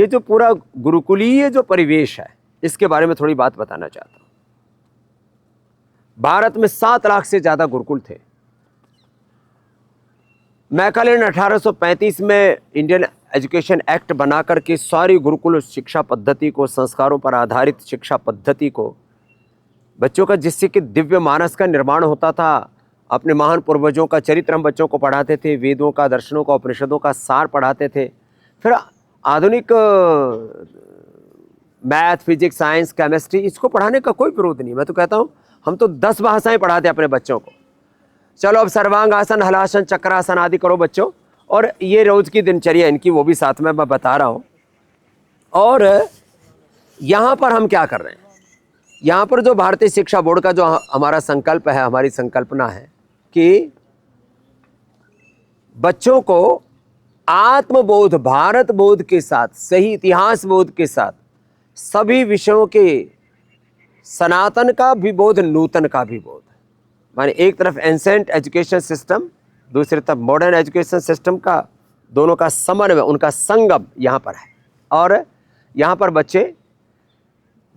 ये जो पूरा गुरुकुलीय जो परिवेश है, इसके बारे में थोड़ी बात बताना चाहता हूँ। भारत में 7 लाख से ज़्यादा गुरुकुल थे। मैकाले ने 1835 में इंडियन एजुकेशन एक्ट बना करके सारी गुरुकुल शिक्षा पद्धति को, संस्कारों पर आधारित शिक्षा पद्धति को, बच्चों का, जिससे कि दिव्य मानस का निर्माण होता था। अपने महान पूर्वजों का चरित्र हम बच्चों को पढ़ाते थे, वेदों का, दर्शनों का, उपनिषदों का सार पढ़ाते थे। फिर आधुनिक मैथ, फिजिक्स, साइंस, केमिस्ट्री, इसको पढ़ाने का कोई विरोध नहीं। मैं तो कहता हूँ हम तो 10 भाषाएं पढ़ाते अपने बच्चों को। चलो अब सर्वांगासन, हलासन, चक्रासन आदि करो बच्चों, और ये रोज की दिनचर्या इनकी, वो भी साथ में मैं बता रहा हूँ। और यहाँ पर हम क्या कर रहे हैं, यहाँ पर जो भारतीय शिक्षा बोर्ड का जो हमारा संकल्प है, हमारी संकल्पना है कि बच्चों को आत्मबोध, भारत बोध के साथ, सही इतिहास बोध के साथ, सभी विषयों के सनातन का भी बोध, नूतन का भी बोध, माने एक तरफ एंसेंट एजुकेशन सिस्टम, दूसरी तरफ मॉडर्न एजुकेशन सिस्टम का, दोनों का समन्वय, उनका संगम यहाँ पर है। और यहाँ पर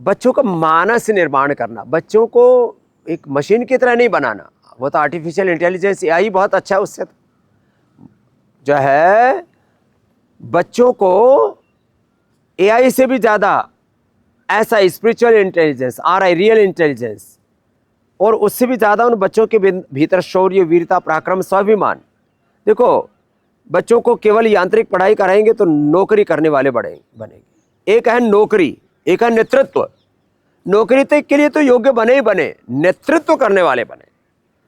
बच्चों का मानस निर्माण करना, बच्चों को एक मशीन की तरह नहीं बनाना। वो तो आर्टिफिशियल इंटेलिजेंस, एआई बहुत अच्छा है, उससे जो है बच्चों को एआई से भी ज़्यादा ऐसा spiritual intelligence, RI, real intelligence, और उससे भी ज़्यादा उन बच्चों के भीतर शौर्य, वीरता, पराक्रम, स्वाभिमान। देखो, बच्चों को केवल यांत्रिक पढ़ाई कराएंगे तो नौकरी करने वाले बनेंगे। एक है नौकरी, एक है नेतृत्व। नौकरी तक के लिए तो योग्य बने ही बने, नेतृत्व करने वाले बने।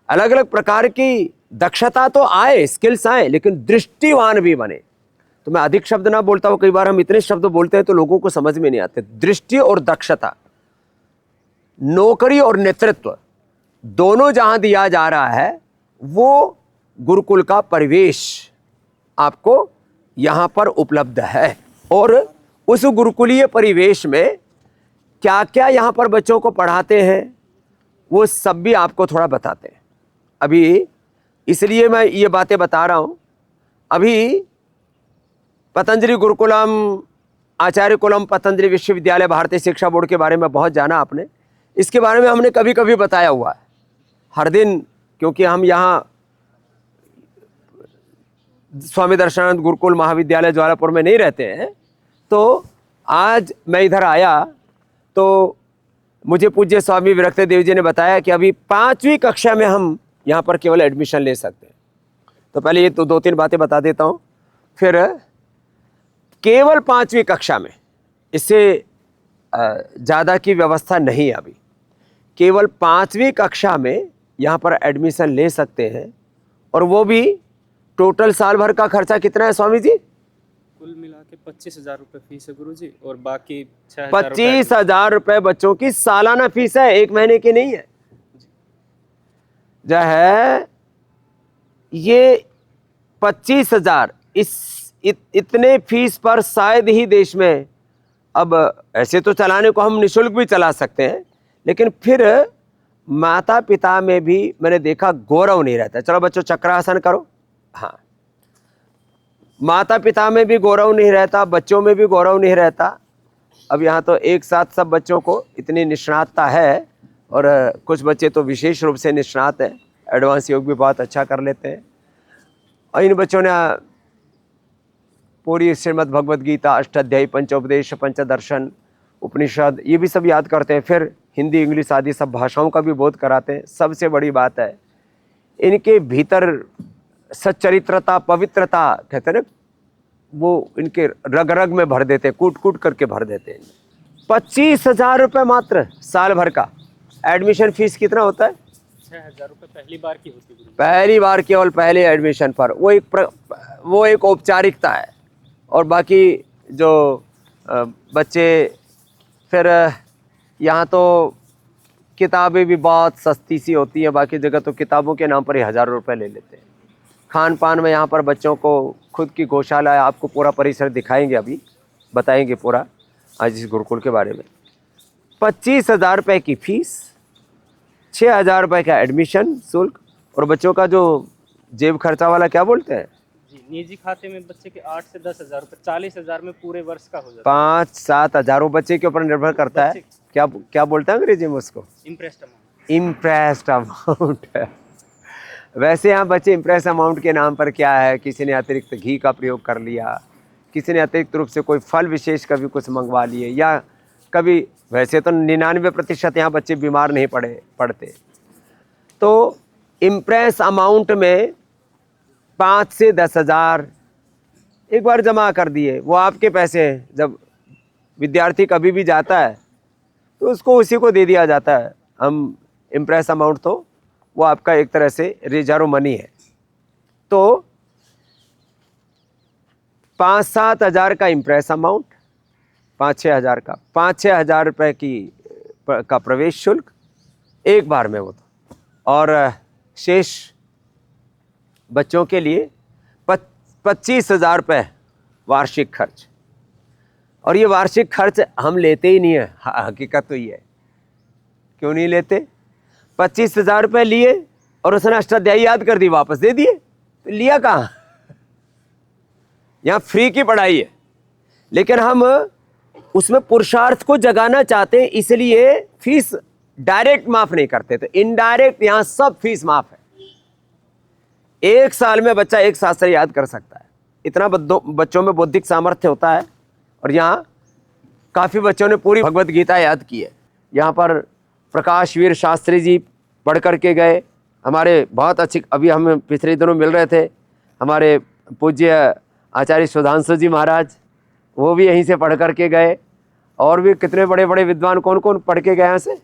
अलग अलग प्रकार की दक्षता तो आए, स्किल्स आए, लेकिन दृष्टिवान भी बने। तो मैं अधिक शब्द ना बोलता हूँ, कई बार हम इतने शब्द बोलते हैं तो लोगों को समझ में नहीं आते। दृष्टि और दक्षता, नौकरी और नेतृत्व, दोनों जहां दिया जा रहा है, वो गुरुकुल का परिवेश आपको यहां पर उपलब्ध है। और उस गुरुकुलीय परिवेश में क्या क्या यहां पर बच्चों को पढ़ाते हैं, वो सब भी आपको थोड़ा बताते हैं। अभी इसलिए मैं ये बातें बता रहा हूं। अभी पतंजलि गुरुकुलम, आचार्य कुलम पतंजलि विश्वविद्यालय, भारतीय शिक्षा बोर्ड के बारे में बहुत जाना आपने। इसके बारे में हमने कभी कभी बताया हुआ है हर दिन, क्योंकि हम यहाँ स्वामी दर्शनानंद गुरुकुल महाविद्यालय ज्वालापुर में नहीं रहते हैं। तो आज मैं इधर आया तो मुझे पूज्य स्वामी विरक्त देव जी ने बताया कि अभी 5वीं कक्षा में हम यहाँ पर केवल एडमिशन ले सकते हैं। तो पहले ये तो 2-3 बातें बता देता हूँ। फिर केवल 5वीं कक्षा में, इससे ज़्यादा की व्यवस्था नहीं है अभी। केवल 5वीं कक्षा में यहाँ पर एडमिशन ले सकते हैं, और वो भी टोटल साल भर का खर्चा कितना है स्वामी जी? कुल मिला के 25,000 रुपये फीस है गुरुजी, और बाकी 25,000 रुपये बच्चों की सालाना फीस है, एक महीने की नहीं है। जो है ये 25,000, इतने फीस पर शायद ही देश में, अब ऐसे तो चलाने को हम निःशुल्क भी चला सकते हैं, लेकिन फिर माता पिता में भी मैंने देखा गौरव नहीं रहता। चलो बच्चों चक्रासन करो, हाँ, माता पिता में भी गौरव नहीं रहता, बच्चों में भी गौरव नहीं रहता। अब यहाँ तो एक साथ सब बच्चों को इतनी निष्णातता है, और कुछ बच्चे तो विशेष रूप से निष्णात हैं, एडवांस योग भी बहुत अच्छा कर लेते हैं। और इन बच्चों ने पूरी श्रीमद् भगवद गीता, अष्टाध्यायी, पंचोपदेश, पंचदर्शन, उपनिषद, ये भी सब याद करते हैं। फिर हिंदी, इंग्लिश आदि सब भाषाओं का भी बोध कराते हैं। सबसे बड़ी बात है इनके भीतर सच्चरित्रता, पवित्रता, कहते हैं ना, वो इनके रग रग में भर देते हैं, कूट कूट करके भर देते हैं। 25,000 रुपये मात्र साल भर का। एडमिशन फीस कितना होता है? 6,000 रुपये पहली बार की होती है। पहली बार केवल पहले एडमिशन पर, वो एक औपचारिकता है। और बाकी जो बच्चे, फिर यहाँ तो किताबें भी बहुत सस्ती सी होती हैं, बाकी जगह तो किताबों के नाम पर ही 1,000 रुपये ले लेते हैं। खान पान में यहाँ पर बच्चों को खुद की गौशाला है, आपको पूरा परिसर दिखाएंगे, अभी बताएंगे पूरा आज इस गुरुकुल के बारे में। 25,000 रुपये की फीस, 6,000 रुपये का एडमिशन शुल्क, और बच्चों का जो जेब खर्चा वाला क्या बोलते हैं, निजी खाते में बच्चे के 8 से 10 हज़ार रुपये, 40 हज़ार में पूरे वर्ष का हो जाता है। 5-7 हजारों बच्चे के ऊपर निर्भर करता है। क्या क्या बोलते हैं अंग्रेजी में उसको? Impressed amount. इम्प्रेस्ड अमाउंट है। वैसे यहाँ बच्चे इम्प्रेस अमाउंट के नाम पर क्या है, किसी ने अतिरिक्त घी का प्रयोग कर लिया, किसी ने अतिरिक्त रूप से कोई फल विशेष कभी कुछ मंगवा लिए, या कभी, वैसे तो 99% यहाँ बच्चे बीमार नहीं पड़ते। तो इम्प्रेस अमाउंट में 5 से 10 हज़ार एक बार जमा कर दिए, वो आपके पैसे हैं। जब विद्यार्थी कभी भी जाता है तो उसको उसी को दे दिया जाता है। हम इम्प्रेस अमाउंट, तो वो आपका एक तरह से रिजर्व मनी है। तो 5-7 हज़ार का इम्प्रेस अमाउंट, 5-6 हज़ार का, 5-6 हज़ार रुपये का प्रवेश शुल्क एक बार में वो तो, और शेष बच्चों के लिए 25 हज़ार रुपये वार्षिक खर्च। और ये वार्षिक खर्च हम लेते ही नहीं है, हकीकत तो ये है। क्यों नहीं लेते? 25 हज़ार रुपये लिए और उसने अष्टाध्यायी याद कर दी, वापस दे दिए, तो लिया कहाँ? यहाँ फ्री की पढ़ाई है, लेकिन हम उसमें पुरुषार्थ को जगाना चाहते हैं, इसलिए फीस डायरेक्ट माफ नहीं करते। तो इनडायरेक्ट यहाँ सब फीस माफ है। एक साल में बच्चा एक शास्त्र याद कर सकता है, इतना बच्चों में बौद्धिक सामर्थ्य होता है। और यहाँ काफ़ी बच्चों ने पूरी भगवत गीता याद की है। यहाँ पर प्रकाश वीर शास्त्री जी पढ़ करके गए, हमारे बहुत अच्छी, अभी हम पिछले दिनों मिल रहे थे, हमारे पूज्य आचार्य सुधांशु जी महाराज, वो भी यहीं से पढ़ करके गए। और भी कितने बड़े बड़े विद्वान, कौन कौन पढ़ के गए यहाँ से?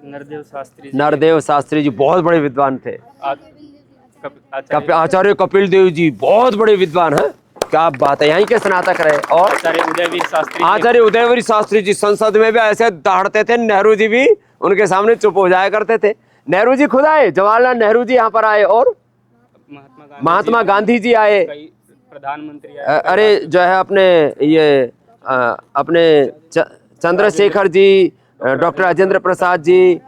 नरदेव शास्त्री जी बहुत बड़े विद्वान थे। आचार्य कपिल देव जी बहुत बड़े विद्वान हैं। क्या बात है, यहीं के स्नातक रहे। और आचार्य उदयवीर शास्त्री जी संसद में भी ऐसे दहाड़ते थे, नेहरू जी भी उनके सामने चुप हो जाया करते थे। नेहरू जी खुद आए, जवाहरलाल नेहरू जी यहाँ पर आए, और महात्मा गांधी जी आए, प्रधानमंत्री, अरे जो है अपने ये अपने चंद्रशेखर जी, डॉक्टर राजेंद्र प्रसाद जी,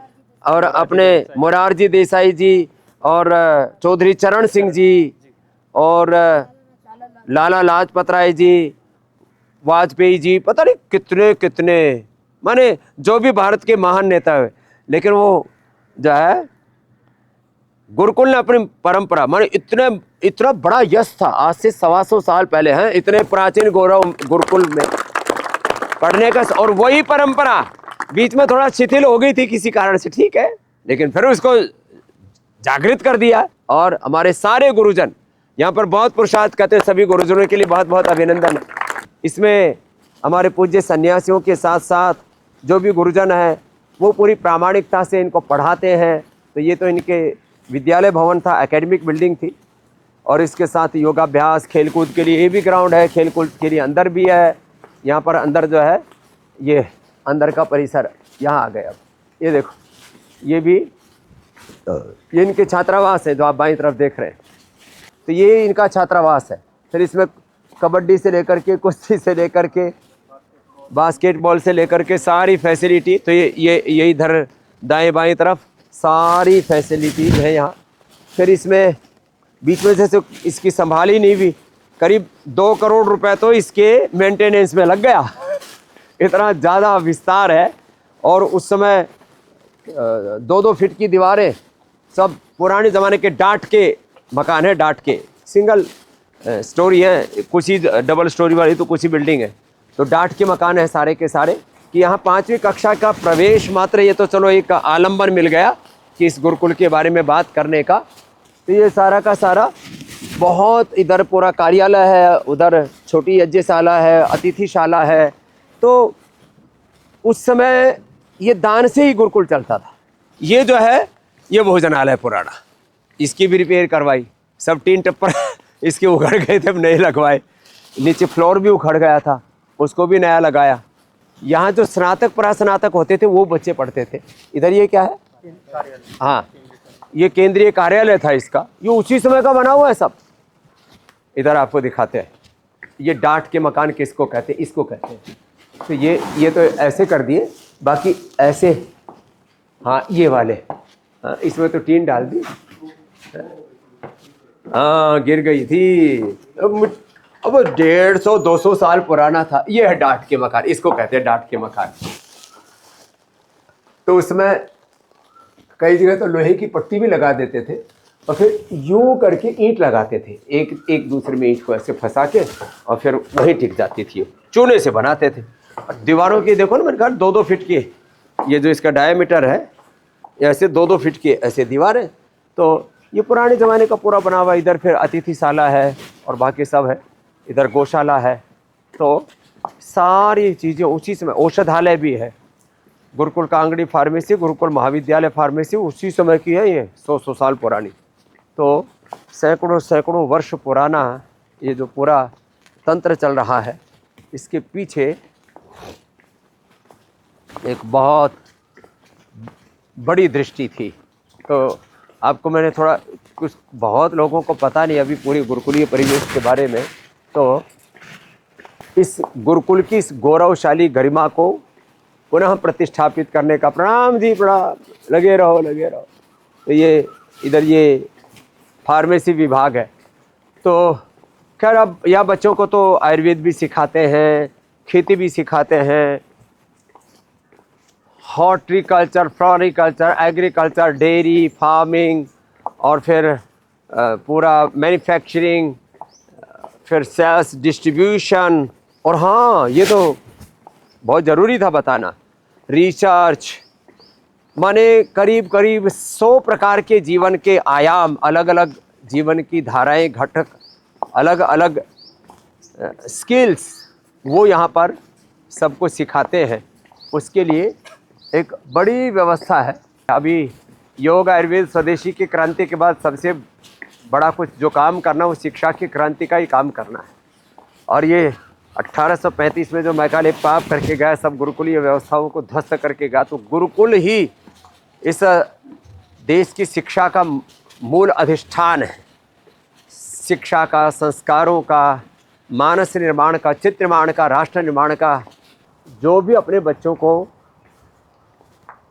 और अपने मोरारजी देसाई जी, और चौधरी चरण सिंह जी, और लाला लाजपत राय जी, वाजपेयी जी, पता नहीं कितने कितने, माने जो भी भारत के महान नेता है। लेकिन वो जो है गुरुकुल ने अपनी परंपरा, माने इतना बड़ा यश था, आज से 125 साल पहले हैं, इतने प्राचीन गौरव गुरुकुल में पढ़ने का। और वही परंपरा बीच में थोड़ा शिथिल हो गई थी किसी कारण से, ठीक है, लेकिन फिर उसको जागृत कर दिया। और हमारे सारे गुरुजन यहाँ पर बहुत पुरुषार्थ करते हैं, सभी गुरुजनों के लिए बहुत बहुत अभिनंदन। इसमें हमारे पूज्य सन्यासियों के साथ साथ जो भी गुरुजन हैं वो पूरी प्रामाणिकता से इनको पढ़ाते हैं। तो ये तो इनके विद्यालय भवन था, एकेडमिक बिल्डिंग थी, और इसके साथ योगाभ्यास, खेलकूद के लिए ये भी ग्राउंड है, खेलकूद के लिए अंदर भी है। यहाँ पर अंदर जो है ये अंदर का परिसर यहाँ आ गए। अब ये देखो, ये भी ये इनके छात्रावास है जो आप बाईं तरफ देख रहे हैं। तो ये इनका छात्रावास है। फिर इसमें कबड्डी से लेकर के, कुश्ती से लेकर के, बास्केटबॉल से लेकर के सारी फैसिलिटी। तो ये इधर दाएं बाएं तरफ सारी फैसिलिटीज है यहाँ। फिर इसमें बीच में से इसकी संभाल ही नहीं हुई, करीब 2 करोड़ रुपए तो इसके मेंटेनेंस में लग गया। इतना ज़्यादा विस्तार है। और उस समय 2-2 फीट की दीवारें, सब पुराने ज़माने के डाट के मकान है, डाट के सिंगल स्टोरी है, कुछ ही डबल स्टोरी वाली तो कुछ ही बिल्डिंग है। तो डाट के मकान है सारे के सारे। कि यहाँ 5वीं कक्षा का प्रवेश मात्र, ये तो चलो एक आलम्बन मिल गया कि इस गुरुकुल के बारे में बात करने का। तो ये सारा का सारा बहुत, इधर पूरा कार्यालय है, उधर छोटी यज्ञशाला है, अतिथिशाला है। तो उस समय ये दान से ही गुरुकुल चलता था। ये जो है ये भोजनालय पुराना, इसकी भी रिपेयर करवाई, सब टीन टप्पर इसके उखड़ गए थे, नए लगवाए। नीचे फ्लोर भी उखड़ गया था, उसको भी नया लगाया। यहाँ जो स्नातक परास्नातक होते थे वो बच्चे पढ़ते थे। इधर ये क्या है? हाँ, ये केंद्रीय कार्यालय था इसका, ये उसी समय का बना हुआ है सब। इधर आपको दिखाते हैं, ये डाट के मकान किसको कहते हैं? इसको कहते हैं। तो ये तो ऐसे कर दिए, बाकी ऐसे, हाँ ये वाले, हाँ, इसमें तो टीन डाल दी। हाँ गिर गई थी। अब 150-200 साल पुराना था। ये है डाट के मकान, इसको कहते हैं डाट के मकान। तो उसमें कई जगह तो लोहे की पट्टी भी लगा देते थे और फिर यूं करके ईंट लगाते थे, एक एक दूसरे में ईंट को ऐसे फंसा के, और फिर वहीं टिक जाती थी। चूने से बनाते थे। दीवारों की देखो ना, मेरे ख्याल 2-2 फीट की, ये जो इसका डायमीटर है ऐसे 2-2 फीट की ऐसे दीवार है। तो ये पुराने ज़माने का पूरा बना हुआ। इधर फिर अतिथिशाला है और बाकी सब है, इधर गौशाला है। तो सारी चीज़ें उसी समय, औषधालय भी है, गुरुकुल कांगड़ी फार्मेसी, गुरुकुल महाविद्यालय फार्मेसी उसी समय की है। ये 100 साल पुरानी। तो सैकड़ों सैकड़ों वर्ष पुराना ये जो पूरा तंत्र चल रहा है, इसके पीछे एक बहुत बड़ी दृष्टि थी। तो आपको मैंने थोड़ा कुछ, बहुत लोगों को पता नहीं अभी पूरी गुरुकुलीय परिवेश के बारे में। तो इस गुरुकुल की इस गौरवशाली गरिमा को पुनः प्रतिष्ठापित करने का, प्रणाम जी प्रणाम, लगे रहो लगे रहो। तो ये इधर ये फार्मेसी विभाग है। तो खैर अब यहाँ बच्चों को तो आयुर्वेद भी सिखाते हैं, खेती भी सिखाते हैं, horticulture, floriculture, agriculture, dairy farming, और फिर पूरा मैन्युफैक्चरिंग, फिर सेल्स डिस्ट्रीब्यूशन, और हाँ ये तो बहुत ज़रूरी था बताना, रिसर्च। माने करीब करीब 100 प्रकार के जीवन के आयाम, अलग अलग जीवन की धाराएं, घटक, अलग अलग स्किल्स वो यहाँ पर सबको सिखाते हैं। उसके लिए एक बड़ी व्यवस्था है। अभी योग आयुर्वेद स्वदेशी की क्रांति के बाद सबसे बड़ा कुछ जो काम करना, वो शिक्षा की क्रांति का ही काम करना है। और ये 1835 में जो मैकाले पाप करके गया, सब गुरुकुलीय व्यवस्थाओं को ध्वस्त करके गया। तो गुरुकुल ही इस देश की शिक्षा का मूल अधिष्ठान है। शिक्षा का, संस्कारों का, मानस निर्माण का, चित्र निर्माण का, राष्ट्र निर्माण का। जो भी अपने बच्चों को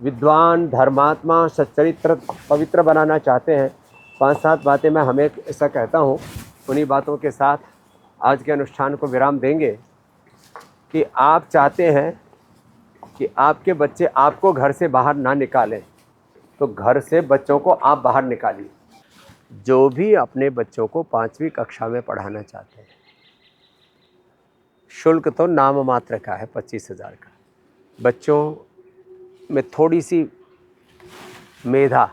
विद्वान, धर्मात्मा, सच्चरित्र, पवित्र बनाना चाहते हैं, 5-7 बातें मैं हमें ऐसा कहता हूँ। उन्हीं बातों के साथ आज के अनुष्ठान को विराम देंगे कि आप चाहते हैं कि आपके बच्चे आपको घर से बाहर ना निकालें, तो घर से बच्चों को आप बाहर निकालिए। जो भी अपने बच्चों को 5वीं कक्षा में पढ़ाना चाहते हैं, शुल्क तो नाम मात्र का है 25,000 का। बच्चों में थोड़ी सी मेधा,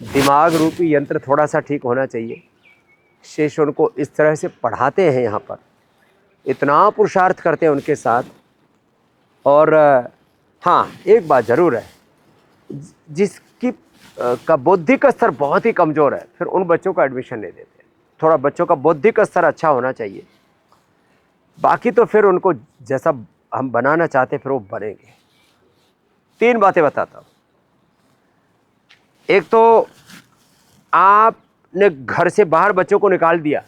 दिमाग रूपी यंत्र थोड़ा सा ठीक होना चाहिए। शेष उनको इस तरह से पढ़ाते हैं, यहाँ पर इतना पुरुषार्थ करते हैं उनके साथ। और हाँ एक बात ज़रूर है, जिसकी का बौद्धिक स्तर बहुत ही कमज़ोर है, फिर उन बच्चों को एडमिशन नहीं देते। थोड़ा बच्चों का बौद्धिक स्तर अच्छा होना चाहिए, बाकी तो फिर उनको जैसा हम बनाना चाहते फिर वो बनेंगे। 3 बातें बताता हूँ। एक तो आपने घर से बाहर बच्चों को निकाल दिया,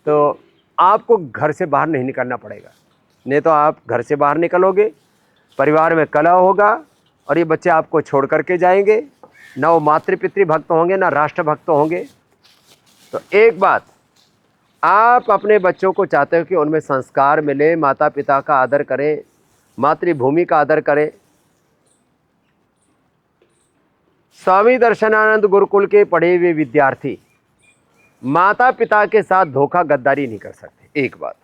तो आपको घर से बाहर नहीं निकलना पड़ेगा। नहीं तो आप घर से बाहर निकलोगे, परिवार में कलह होगा और ये बच्चे आपको छोड़ करके जाएंगे। ना वो मातृ-पितृ भक्त होंगे, ना राष्ट्र भक्त होंगे। तो एक बात, आप अपने बच्चों को चाहते हो कि उनमें संस्कार मिले, माता पिता का आदर करें, मातृभूमि का आदर करें। स्वामी दर्शनानंद गुरुकुल के पढ़े हुए विद्यार्थी माता पिता के साथ धोखा गद्दारी नहीं कर सकते। एक बात,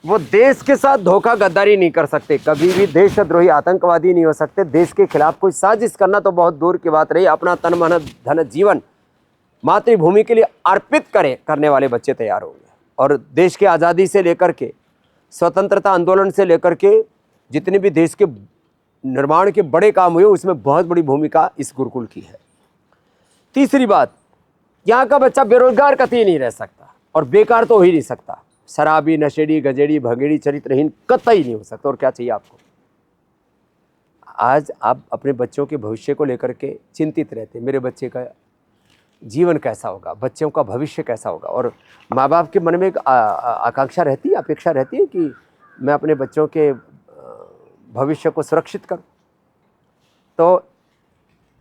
वो देश के साथ धोखा गद्दारी नहीं कर सकते, कभी भी देशद्रोही आतंकवादी नहीं हो सकते। देश के खिलाफ कोई साजिश करना तो बहुत दूर की बात रही, अपना तन मन धन जीवन मातृभूमि के लिए अर्पित करने वाले बच्चे तैयार होंगे। और देश की आज़ादी से लेकर के, स्वतंत्रता आंदोलन से लेकर के, जितने भी देश के निर्माण के बड़े काम हुए, उसमें बहुत बड़ी भूमिका इस गुरुकुल की है। तीसरी बात, यहाँ का बच्चा बेरोजगार कतई नहीं रह सकता और बेकार तो हो ही नहीं सकता। शराबी, नशेड़ी, गजेड़ी, भगेड़ी, चरित्रहीन कतई नहीं हो सकता। और क्या चाहिए आपको? आज आप अपने बच्चों के भविष्य को लेकर के चिंतित रहते हैं, मेरे बच्चे का जीवन कैसा होगा, बच्चों का भविष्य कैसा होगा। और माँ बाप के मन में एक आकांक्षा रहती है, अपेक्षा रहती है कि मैं अपने बच्चों के भविष्य को सुरक्षित करूं। तो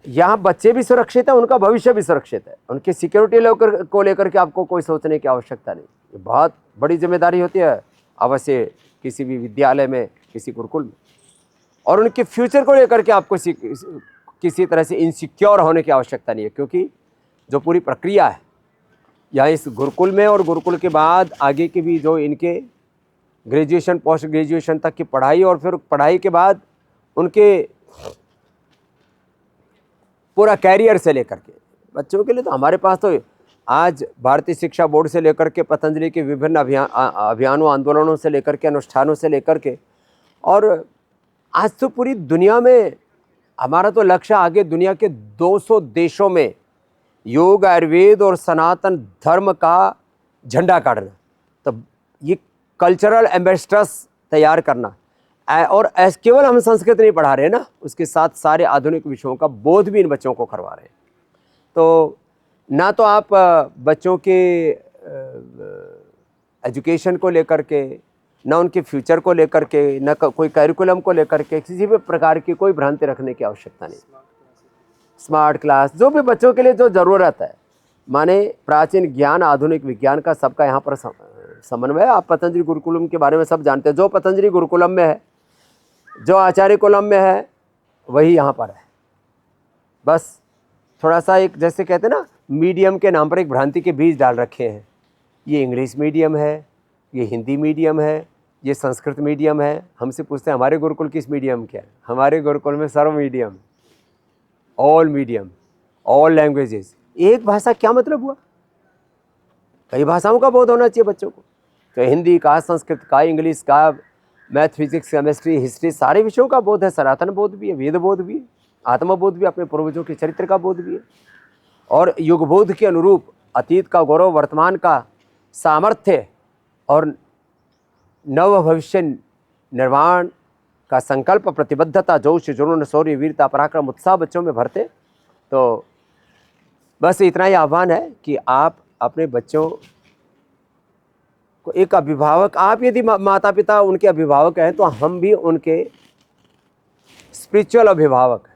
यहाँ बच्चे भी सुरक्षित हैं, उनका भविष्य भी सुरक्षित है, उनकी सिक्योरिटी को लेकर के आपको कोई सोचने की आवश्यकता नहीं। ये बहुत बड़ी जिम्मेदारी होती है अवश्य किसी भी विद्यालय में, किसी गुरुकुल में। और उनके फ्यूचर को लेकर के आपको किसी तरह से इनसिक्योर होने की आवश्यकता नहीं है, क्योंकि जो पूरी प्रक्रिया है यहाँ इस गुरुकुल में और गुरुकुल के बाद आगे की भी जो इनके ग्रेजुएशन, पोस्ट ग्रेजुएशन तक की पढ़ाई, और फिर पढ़ाई के बाद उनके पूरा कैरियर से लेकर के बच्चों के लिए, तो हमारे पास तो आज भारतीय शिक्षा बोर्ड से लेकर के पतंजलि के विभिन्न अभियानों, आंदोलनों से लेकर के, अनुष्ठानों से लेकर के, और आज तो पूरी दुनिया में हमारा तो लक्ष्य आगे दुनिया के 200 देशों में योग, आयुर्वेद और सनातन धर्म का झंडा गाड़ना। तो ये कल्चरल एम्बेसडर्स तैयार करना, और केवल हम संस्कृत नहीं पढ़ा रहे हैं ना, उसके साथ सारे आधुनिक विषयों का बोध भी इन बच्चों को करवा रहे हैं। तो ना तो आप बच्चों के एजुकेशन को लेकर के, ना उनके फ्यूचर को लेकर के, ना कोई करिकुलम को लेकर के किसी भी प्रकार की कोई भ्रांति रखने की आवश्यकता नहीं। स्मार्ट क्लास, जो भी बच्चों के लिए जो ज़रूरत है, माने प्राचीन ज्ञान, आधुनिक विज्ञान का सबका यहाँ पर समन्वय है। आप पतंजलि गुरुकुलम के बारे में सब जानते हैं। जो पतंजलि गुरुकुलम में है, जो आचार्य कुलम में है, वही यहाँ पर है। बस थोड़ा सा एक, जैसे कहते हैं ना, मीडियम के नाम पर एक भ्रांति के बीज डाल रखे हैं। ये इंग्लिश मीडियम है, ये हिंदी मीडियम है, ये संस्कृत मीडियम है। हमसे पूछते हैं हमारे गुरुकुल किस मीडियम के है? हमारे गुरुकुल में सर्व medium, all medium, all languages. एक भाषा क्या मतलब हुआ? कई भाषाओं का बोध होना चाहिए बच्चों को। तो हिंदी का, संस्कृत का, इंग्लिश का, मैथ, फिजिक्स, केमिस्ट्री, हिस्ट्री, सारे विषयों का बोध है। सनातन बोध भी है, वेद बोध भी है, आत्मबोध भी, अपने पूर्वजों के चरित्र का बोध भी है। और युग बोध के अनुरूप अतीत का गौरव, वर्तमान का सामर्थ्य और नव भविष्य निर्माण का संकल्प, प्रतिबद्धता, जोश, जुनून, शौर्य, वीरता, पराक्रम, उत्साह बच्चों में भरते। तो बस इतना ही आह्वान है कि आप अपने बच्चों को, एक अभिभावक, आप यदि माता पिता उनके अभिभावक हैं, तो हम भी उनके स्पिरिचुअल अभिभावक हैं।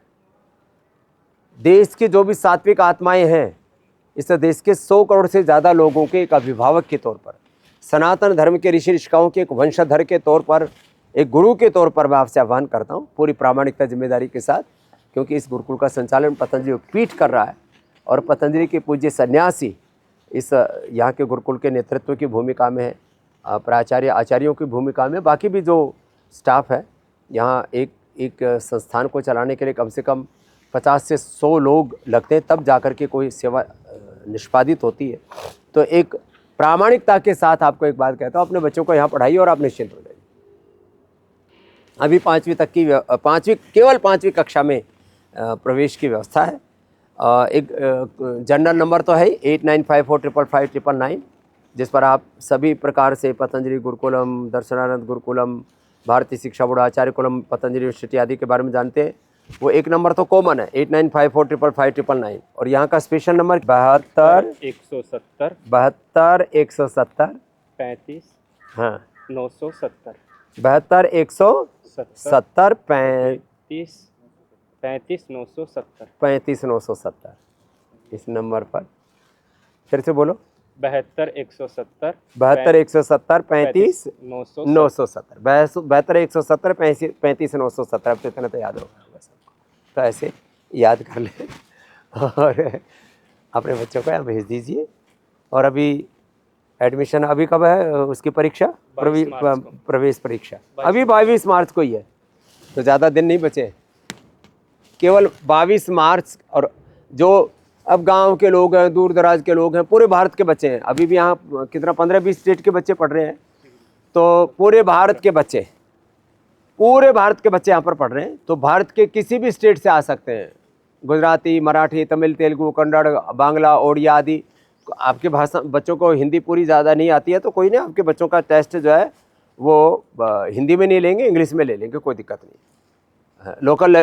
देश की जो भी सात्विक आत्माएं हैं, इस देश के 100 करोड़ से ज़्यादा लोगों के एक अभिभावक के तौर पर, सनातन धर्म के ऋषि ऋषिकाओं के एक वंशधर के तौर पर, एक गुरु के तौर पर मैं आपसे आह्वान करता हूँ पूरी प्रामाणिकता, जिम्मेदारी के साथ, क्योंकि इस गुरुकुल का संचालन पतंजलि पीठ कर रहा है और पतंजलि के पूज्य सन्यासी इस यहाँ के गुरुकुल के नेतृत्व की भूमिका में है, प्राचार्य, आचार्यों की भूमिका में। बाकी भी जो स्टाफ है यहाँ, एक संस्थान को चलाने के लिए कम से कम 50 से 100 लोग लगते हैं, तब जाकर के कोई सेवा निष्पादित होती है। तो एक प्रामाणिकता के साथ आपको एक बात कहता हूँ, अपने बच्चों को यहाँ पढ़ाइए और आप निश्चिंत हो जाइए। अभी 5वीं तक की, केवल 5वीं कक्षा में प्रवेश की व्यवस्था है। एक जनरल नंबर तो है 8954555599, जिस पर आप सभी प्रकार से पतंजलि गुरुकुलम, दर्शनानंद गुरुकुलम, भारतीय शिक्षा बोर्ड, आचार्य कुलम, पतंजलि यूनिवर्सिटी आदि के बारे में जानते हैं। वो एक नंबर तो कॉमन है 8954555599, और यहाँ का स्पेशल नंबर 72 170 35 हाँ 970 72 170 35 970। इस नंबर पर फिर से बोलो, 72 170 35 970, 72 170 35 970। अब तो इतना तो याद होगा बस, तो ऐसे याद कर ले और अपने बच्चों को यहाँ भेज दीजिए। और अभी एडमिशन, अभी कब है उसकी परीक्षा? प्रवेश परीक्षा अभी 22 मार्च को ही है, तो ज़्यादा दिन नहीं बचे, केवल 22 मार्च। और जो अब गांव के लोग हैं, दूर दराज के लोग हैं, पूरे भारत के बच्चे हैं। अभी भी यहाँ कितना 15-20 स्टेट के बच्चे पढ़ रहे हैं, तो पूरे भारत के बच्चे यहाँ पर पढ़ रहे हैं। तो भारत के किसी भी स्टेट से आ सकते हैं, गुजराती, मराठी, तमिल, तेलुगु, कन्नड़, बांग्ला, ओडिया आदि। आपके भाषा, बच्चों को हिंदी पूरी ज़्यादा नहीं आती है तो कोई नहीं, आपके बच्चों का टेस्ट जो है वो हिंदी में नहीं लेंगे, इंग्लिश में ले लेंगे, कोई दिक्कत नहीं। लोकल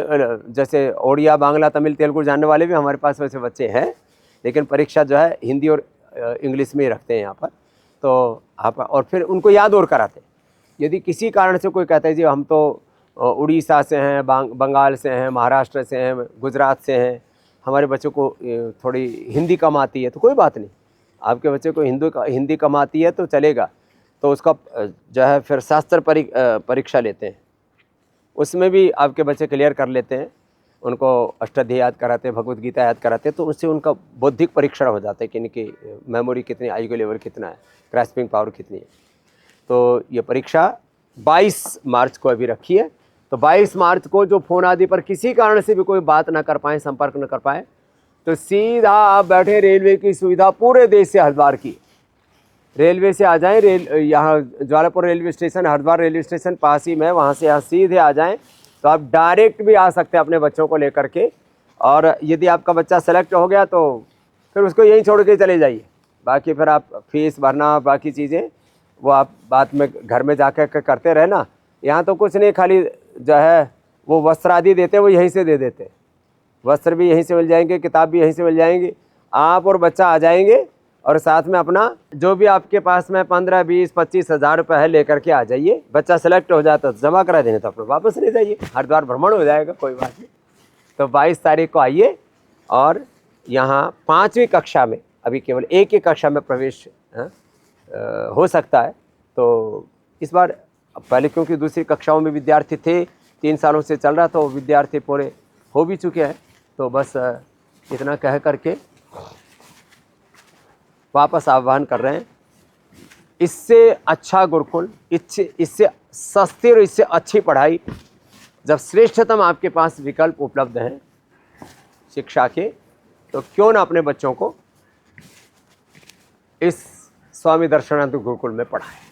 जैसे ओडिया, बांग्ला, तमिल, तेलुगु जानने वाले भी हमारे पास वैसे बच्चे हैं, लेकिन परीक्षा जो है हिंदी और इंग्लिश में ही रखते हैं यहाँ पर। तो आप, और फिर उनको याद और कराते हैं। यदि किसी कारण से कोई कहता है जी हम तो उड़ीसा से हैं, बंगाल से हैं, महाराष्ट्र से हैं, गुजरात से हैं, हमारे बच्चों को थोड़ी हिंदी कम आती है तो कोई बात नहीं, आपके बच्चे को हिंदी कम आती है तो चलेगा, तो उसका जो है फिर शास्त्र परीक्षा लेते हैं, उसमें भी आपके बच्चे क्लियर कर लेते हैं, उनको अष्टाध्यायी याद कराते हैं, भगवत गीता याद कराते हैं, तो उससे उनका बौद्धिक परीक्षण हो जाता है कि इनकी मेमोरी कितनी, IQ लेवल कितना है, ग्रास्पिंग पावर कितनी है। तो ये परीक्षा 22 मार्च को अभी रखी है। तो 22 मार्च को जो फ़ोन आदि पर किसी कारण से भी कोई बात ना कर पाए, संपर्क न कर पाए, तो सीधा आप बैठे, रेलवे की सुविधा पूरे देश से हरिद्वार की, रेलवे से आ जाएं, यहाँ Jwalapur railway station, Haridwar railway station पास ही में, वहाँ से यहाँ सीधे आ जाएं, तो आप डायरेक्ट भी आ सकते हैं अपने बच्चों को लेकर के। और यदि आपका बच्चा सेलेक्ट हो गया तो फिर उसको यहीं छोड़ के चले जाइए, बाकी फिर आप फीस भरना, बाकी चीज़ें वो आप बाद में घर में जाकर करते रहे ना। यहाँ तो कुछ नहीं, खाली जो है वो वस्त्र आदि देते वो यहीं से दे देते, वस्त्र भी यहीं से मिल जाएंगे, किताब भी यहीं से मिल जाएंगी, आप और बच्चा आ जाएंगे, और साथ में अपना जो भी आपके पास में 15, 20, 25 हज़ार रुपये है लेकर के आ जाइए। बच्चा सेलेक्ट हो जाता तो जमा करा देने, तो अपने वापस ले जाइए, हरिद्वार भ्रमण हो जाएगा, कोई बात नहीं। तो 22 तारीख को आइए, और यहाँ 5वीं कक्षा में अभी केवल एक ही कक्षा में प्रवेश हो सकता है। तो इस बार पहले क्योंकि दूसरी कक्षाओं में विद्यार्थी थे, 3 सालों से चल रहा था, वो विद्यार्थी पूरे हो भी चुके हैं। तो बस इतना कह करके वापस आह्वान कर रहे हैं। इससे अच्छा गुरुकुल, इससे सस्ती और इससे अच्छी पढ़ाई, जब श्रेष्ठतम आपके पास विकल्प उपलब्ध हैं शिक्षा के, तो क्यों ना अपने बच्चों को इस स्वामी दर्शनानंद गुरुकुल में पढ़ाएं।